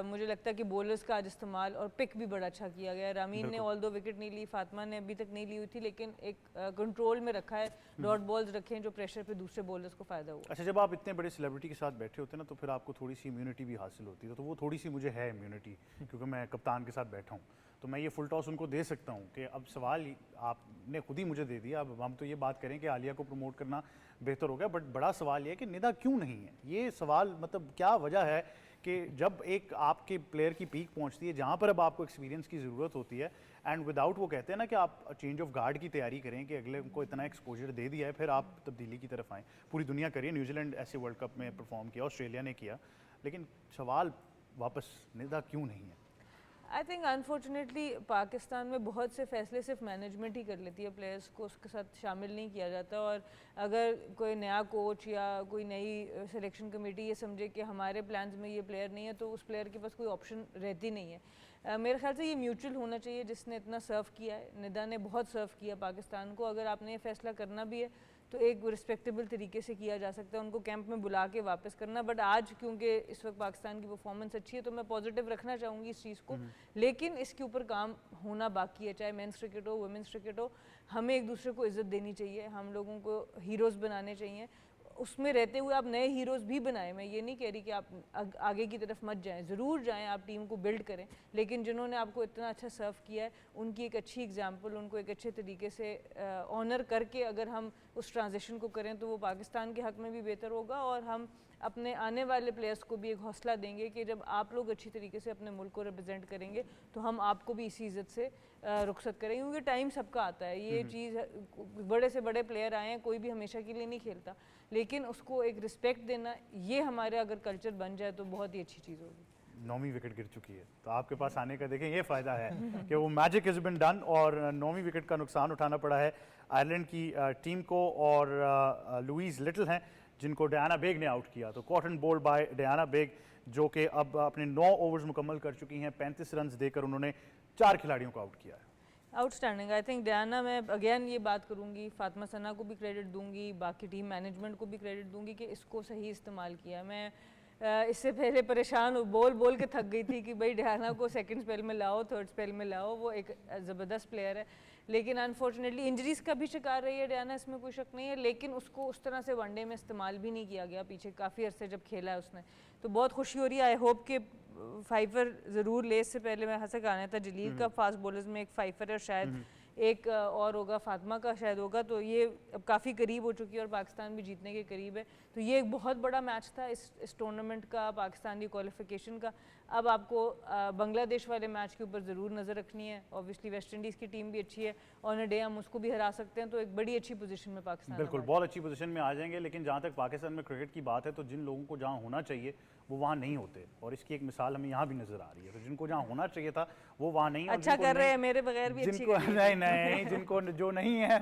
मुझे लगता है कि बॉलर्स का आज इस्तेमाल और पिक भी बड़ा अच्छा किया गया। रामीन ने ऑल दो विकेट नहीं ली, फातिमा ने अभी तक नहीं ली हुई थी, लेकिन एक कंट्रोल में रखा है, डॉट बॉल्स रखे हैं जो प्रेशर पे दूसरे बॉलर्स को फ़ायदा हुआ। अच्छा, जब आप इतने बड़े सेलिब्रिटी के साथ बैठे होते हैं ना, तो फिर आपको थोड़ी सी इम्यूनिटी भी हासिल होती है। तो वो थोड़ी सी मुझे है इम्यूनिटी, क्योंकि मैं कप्तान के साथ बैठा हूँ, तो मैं ये फुल टॉस उनको दे सकता हूँ कि अब सवाल आपने खुद ही मुझे दे दिया। अब हम तो ये बात करें कि आलिया को प्रमोट करना बेहतर हो गया, बट बड़ा सवाल ये है कि निदा क्यों नहीं है। ये सवाल मतलब क्या वजह है कि जब एक आपके प्लेयर की पीक पहुंचती है जहां पर अब आपको एक्सपीरियंस की ज़रूरत होती है, एंड विदाउट, वो कहते हैं ना कि आप चेंज ऑफ गार्ड की तैयारी करें कि अगले को इतना एक्सपोजर दे दिया है, फिर आप तब्दीली की तरफ आएँ। पूरी दुनिया करिए, न्यूजीलैंड ऐसे वर्ल्ड कप में परफॉर्म किया, ऑस्ट्रेलिया ने किया, लेकिन सवाल वापस निदा क्यों नहीं है। आई थिंक अनफॉर्चुनेटली पाकिस्तान में बहुत से फैसले सिर्फ मैनेजमेंट ही कर लेती है, प्लेयर्स को उसके साथ शामिल नहीं किया जाता। और अगर कोई नया कोच या कोई नई सिलेक्शन कमेटी ये समझे कि हमारे प्लान्स में ये प्लेयर नहीं है, तो उस प्लेयर के पास कोई ऑप्शन रहती नहीं है। मेरे ख्याल से ये म्यूचुअल होना चाहिए। जिसने इतना सर्व किया है, निदा ने बहुत सर्व किया पाकिस्तान को, अगर आपने ये फैसला करना भी है तो एक रिस्पेक्टेबल तरीके से किया जा सकता है, उनको कैंप में बुला के वापस करना। बट आज क्योंकि इस वक्त पाकिस्तान की परफॉर्मेंस अच्छी है, तो मैं पॉजिटिव रखना चाहूँगी इस चीज़ को, लेकिन इसके ऊपर काम होना बाकी है। चाहे मेंस क्रिकेट हो, वुमेंस क्रिकेट हो, हमें एक दूसरे को इज़्ज़त देनी चाहिए, हम लोगों को हीरोज़ बनाने चाहिए। उसमें रहते हुए आप नए हीरोज़ भी बनाएं। मैं ये नहीं कह रही कि आप आगे की तरफ मत जाएं, ज़रूर जाएं, आप टीम को बिल्ड करें, लेकिन जिन्होंने आपको इतना अच्छा सर्व किया है उनकी एक अच्छी एग्जांपल, उनको एक अच्छे तरीके से ऑनर करके अगर हम उस ट्रांजिशन को करें तो वो पाकिस्तान के हक़ में भी बेहतर होगा। और हम अपने आने वाले प्लेयर्स को भी एक हौसला देंगे कि जब आप लोग अच्छी तरीके से अपने मुल्क को रिप्रेजेंट करेंगे तो हम आपको भी इसी इज़्ज़त से रुखसत करेंगे, क्योंकि टाइम सबका आता है। ये चीज़ बड़े से बड़े प्लेयर आए हैं, कोई भी हमेशा के लिए नहीं खेलता, लेकिन उसको एक रिस्पेक्ट देना, ये हमारे अगर कल्चर बन जाए तो बहुत ही अच्छी चीज़ होगी। 9वीं विकेट गिर चुकी है, तो आपके पास आने का देखें ये फ़ायदा है कि वो मैजिक इज़ बिन डन और 9वीं विकेट का नुकसान उठाना पड़ा है आयरलैंड की टीम को। और लुईस लिटल हैं जिनको डियाना बेग ने आउट किया, तो caught and bowled by Diana Baig, जो कि अब अपने 9 ओवर्स मुकम्मल कर चुकी हैं। 35 रन देकर उन्होंने 4 खिलाड़ियों को आउट किया है। आउटस्टैंडिंग। आई थिंक डियाना, मैं अगेन ये बात करूँगी, फातिमा सना को भी क्रेडिट दूंगी, बाकी टीम मैनेजमेंट को भी क्रेडिट दूंगी कि इसको सही इस्तेमाल किया। मैं इससे पहले परेशान बोल बोल के थक गई थी कि भाई डियाना को सेकंड स्पेल में लाओ, थर्ड स्पेल में लाओ, वो एक ज़बरदस्त प्लेयर है, लेकिन अनफॉर्चुनेटली इंजरीज़ का भी शिकार रही है डियाना, इसमें कोई शक नहीं है, लेकिन उसको उस तरह से वनडे में इस्तेमाल भी नहीं किया गया पीछे काफ़ी अरसे जब खेला है उसने, तो बहुत खुशी हो रही है। आई होप कि फाइफर ज़रूर ले, इससे पहले मैं हंसे गाना था जलील का फास्ट बॉलर्स में एक फाइफर है, शायद एक और होगा, फातिमा का शायद होगा, तो ये अब काफ़ी करीब हो चुकी है और पाकिस्तान भी जीतने के करीब है। तो ये एक बहुत बड़ा मैच था इस टूर्नामेंट का, पाकिस्तान की क्वालिफिकेशन का। अब आपको बांग्लादेश वाले मैच के ऊपर ज़रूर नज़र रखनी है। ऑब्वियसली वेस्ट इंडीज़ की टीम भी अच्छी है, ऑन अ डे हम उसको भी हरा सकते हैं, तो एक बड़ी अच्छी पोजीशन में पाकिस्तान बिल्कुल बहुत अच्छी पोजीशन में आ जाएंगे। लेकिन जहाँ तक पाकिस्तान में क्रिकेट की बात है, तो जिन लोगों को जहाँ होना चाहिए वो वहाँ नहीं होते, और इसकी एक मिसाल हमें यहाँ भी नजर आ रही है। तो जिनको जहाँ होना चाहिए था वो वहाँ नहीं, अच्छा कर रहे हैं, मेरे बगैर भी अच्छी जिनको नहीं जिनको जो नहीं है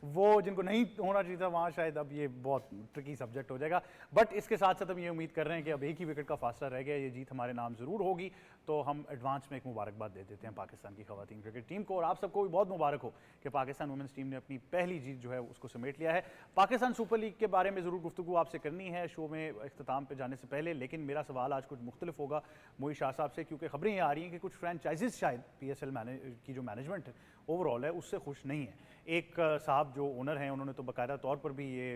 वो जिनको नहीं होना चाहिए था वहाँ शायद अब ये बहुत ट्रिकी सब्जेक्ट हो जाएगा। बट इसके साथ साथ हम ये उम्मीद कर रहे हैं कि अब एक ही विकेट का फासला रह गया, ये जीत हमारे नाम ज़रूर होगी। तो हम एडवांस में एक मुबारकबाद दे देते हैं पाकिस्तान की ख़वातीन क्रिकेट टीम को, और आप सबको भी बहुत मुबारक हो कि पाकिस्तान वुमेंस टीम ने अपनी पहली जीत जो है उसको समेट लिया है। पाकिस्तान सुपर लीग के बारे में ज़रूर गुफ्तगू आपसे करनी है शो में इख्तिताम पे जाने से पहले, लेकिन मेरा सवाल आज कुछ मुख्तलिफ होगा मोई शाह साहब से, क्योंकि खबरें ये आ रही हैं कि कुछ फ्रेंचाइजीज शायद PSL की जो मैनेजमेंट है ओवरऑल है उससे खुश नहीं है। एक साहब जो ओनर हैं उन्होंने तो बाकायदा तौर पर भी ये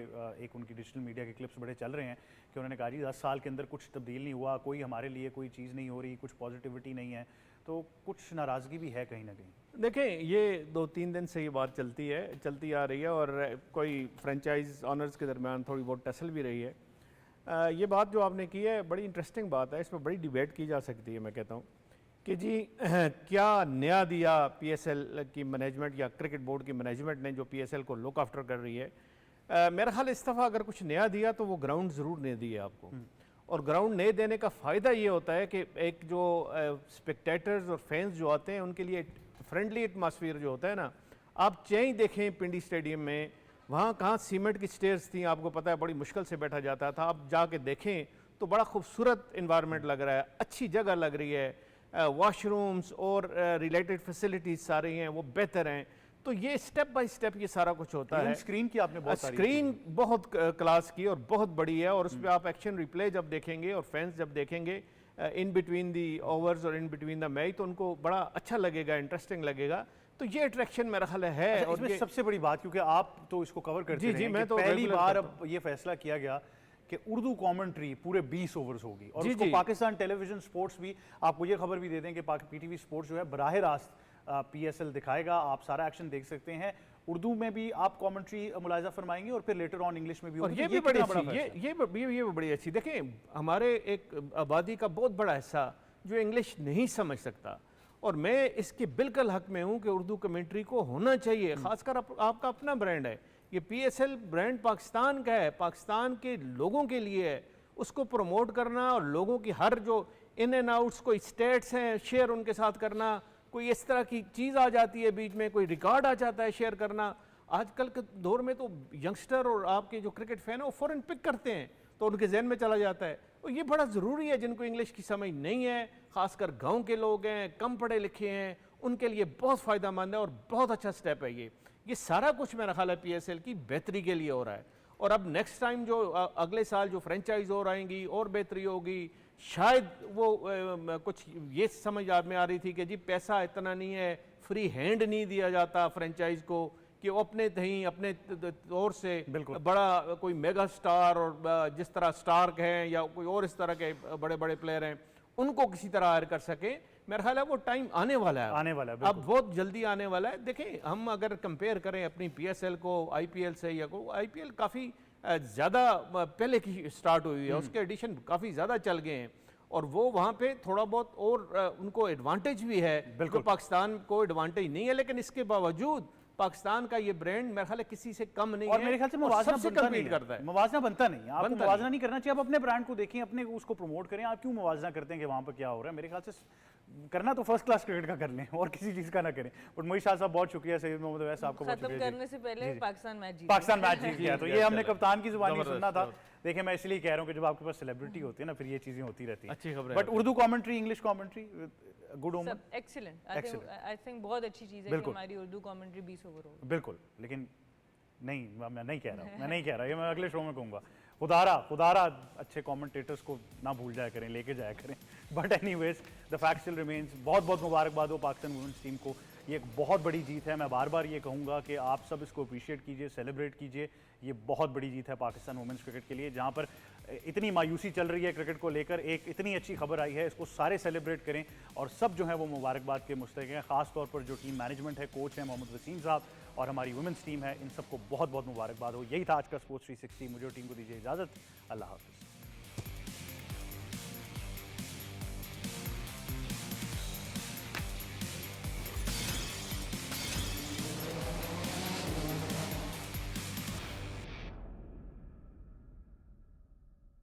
एक उनकी डिजिटल मीडिया के क्लिप्स बड़े चल रहे हैं कि उन्होंने कहा जी 10 साल के अंदर कुछ तब्दील नहीं हुआ, कोई हमारे लिए कोई चीज़ नहीं हो रही, कुछ पॉजिटिविटी नहीं है, तो कुछ नाराज़गी भी है कहीं ना कहीं। देखें, ये 2-3 दिन से ये बात चलती आ रही है, और कोई फ्रेंचाइज ऑनर्स के दरमियान थोड़ी बहुत टसल भी रही है। ये बात जो आपने की है बड़ी इंटरेस्टिंग बात है, इस पर बड़ी डिबेट की जा सकती है। मैं कहता हूँ कि जी क्या नया दिया PSL की मैनेजमेंट या क्रिकेट बोर्ड की मैनेजमेंट ने जो PSL को लुक आफ्टर कर रही है। मेरा ख्याल इस दफ़ा अगर कुछ नया दिया तो वो ग्राउंड ज़रूर नहीं दिए आपको, और ग्राउंड नहीं देने का फ़ायदा ये होता है कि एक जो स्पेक्टेटर्स और फैंस जो आते हैं उनके लिए फ्रेंडली एटमॉस्फेयर जो होता है ना, आप चेंज देखें पिंडी स्टेडियम में, वहाँ कहाँ सीमेंट की स्टेयर्स थी, आपको पता है बड़ी मुश्किल से बैठा जाता था, आप जाके देखें तो बड़ा खूबसूरत इन्वायरमेंट लग रहा है, अच्छी जगह लग रही है, वॉशरूम्स और रिलेटेड फैसिलिटीज सारी हैं वो बेहतर हैं। तो ये स्टेप बाय स्टेप ये सारा कुछ होता है। स्क्रीन की आपने बहुत सारी स्क्रीन बहुत क्लास की और बहुत बड़ी है, और उस पर आप एक्शन रिप्ले जब देखेंगे और फैंस जब देखेंगे इन बिटवीन दी ओवर्स और इन बिटवीन द मैच, तो उनको बड़ा अच्छा लगेगा, इंटरेस्टिंग लगेगा। तो ये अट्रैक्शन मेरा ख्याल है। अच्छा, और इसमें सबसे बड़ी बात, क्योंकि आप तो इसको कवर करते रहे, मैं तो पहली बार अब ये फैसला किया गया कि उर्दू कमेंट्री पूरे 20 ओवर्स होगी, और उसको पाकिस्तान टेलीविजन स्पोर्ट्स भी आपको ये खबर भी दे दें कि PTV स्पोर्ट्स जो है बराह रास्त PSL दिखाएगा, आप सारा एक्शन देख सकते हैं। उर्दू में भी आप कमेंट्री मुलाहिजा फरमाएंगे और फिर लेटर ऑन इंग्लिश में भी, और ये भी बड़ी अच्छी, ये बड़ी अच्छी। देखें, हमारे एक आबादी का बहुत बड़ा हिस्सा जो इंग्लिश नहीं समझ सकता, और मैं इसके बिल्कुल हक में हूँ कि उर्दू कमेंट्री को होना चाहिए, खासकर आपका अपना ब्रांड है, ये PSL ब्रांड पाकिस्तान का है, पाकिस्तान के लोगों के लिए है, उसको प्रमोट करना और लोगों की हर जो इन एंड आउट्स, कोई स्टेट्स हैं शेयर उनके साथ करना, कोई इस तरह की चीज़ आ जाती है बीच में, कोई रिकॉर्ड आ जाता है शेयर करना। आजकल के दौर में तो यंगस्टर और आपके जो क्रिकेट फैन है वो फ़ौरन पिक करते हैं, तो उनके जहन में चला जाता है। और ये बड़ा ज़रूरी है, जिनको इंग्लिश की समझ नहीं है, ख़ासकर गाँव के लोग हैं, कम पढ़े लिखे हैं, उनके लिए बहुत फ़ायदेमंद है और बहुत अच्छा स्टेप है ये सारा कुछ मेरा ख्याल है PSL की बेहतरी के लिए हो रहा है। और अब नेक्स्ट टाइम जो अगले साल जो फ्रेंचाइज और आएंगी और बेहतरी होगी, शायद वो कुछ ये समझ में आ रही थी कि जी पैसा इतना नहीं है, फ्री हैंड नहीं दिया जाता फ्रेंचाइज को, कि वो अपने कहीं अपने तौर से बड़ा कोई मेगा स्टार और जिस तरह स्टार्क हैं या कोई और इस तरह के बड़े बड़े प्लेयर हैं उनको किसी तरह हायर कर सके। मेरा ख्याल है वो टाइम आने वाला है, अब बहुत जल्दी आने वाला है। देखें, हम अगर कंपेयर करें अपनी PSL को IPL से, या को IPL काफ़ी ज़्यादा पहले की स्टार्ट हुई है, उसके एडिशन काफ़ी ज़्यादा चल गए हैं, और वो वहाँ पे थोड़ा बहुत और उनको एडवांटेज भी है, जो पाकिस्तान को एडवांटेज नहीं है। लेकिन इसके बावजूद पाकिस्तान का ये ब्रांड मेरे ख्याल है किसी से कम नहीं और है मेरे ख्याल से और मुवाजना सबसे बनता नहीं compete है। करता है। मुवाजना बनता नहीं है, आपको बनता मुवाजना नहीं करना चाहिए। आप अपने ब्रांड को देखें, अपने उसको प्रमोट करें। आप क्यों मुवाजना करते हैं कि वहाँ पर क्या हो रहा है? मेरे ख्याल से करना तो फर्स्ट क्लास क्रिकेट का कर लें और किसी चीज़ का ना करें। बट मोहित शाह साहब बहुत शुक्रिया, सैयद मोहम्मद अवैस साहब को बहुत खत्म शुक्रिया। करने से पहले पाकिस्तान मैच जीत पाकिस्तान मैच जीत गया, तो ये हमने चलो। कप्तान की जुबानी जबरदस्त, सुनना था। देखिए मैं इसलिए कह रहा हूँ कि जब आपके पास सेलिब्रिटी होती है ना, फिर ये चीज़ें होती रहती हैं। अच्छी खबर है but Urdu commentary, English commentary, good ओमन। सब एक्सीलेंट। आई थिंक बहुत अच्छी चीज़ है कि बिल्कुल। हमारी उर्दू कमेंट्री 20 ओवर हो। बिल्कुल, लेकिन नहीं, मैं नहीं कह रहा हूँ, मैं नहीं कह रहा, ये मैं अगले शो में कहूँगा। खुदारा अच्छे कमेंटेटर्स को ना भूल जाया करें, लेके जाया करें। But anyways the fact still remains. बहुत बहुत मुबारकबाद हो पाकिस्तान वुमेन्स टीम को, ये एक बहुत बड़ी जीत है। मैं बार बार ये कहूँगा कि आप सब इसको अप्रिशिएट कीजिए, सेलिब्रेट कीजिए। ये बहुत बड़ी जीत है पाकिस्तान वुमेन्स क्रिकेट के लिए, जहाँ पर इतनी मायूसी चल रही है क्रिकेट को लेकर, एक इतनी अच्छी खबर आई है, इसको सारे सेलिब्रेट करें और सब जो है वो मुबारकबाद के मुस्तहिक हैं। ख़ास तौर पर जो टीम मैनेजमेंट है, कोच हैं मोहम्मद वसीम साहब और हमारी वुमेन्स टीम है, इन सबको बहुत बहुत मुबारकबाद हो। यही था आज का स्पोर्ट्स 360। मुझे और टीम को दीजिए इजाज़त। अल्लाह हाफ़िज़।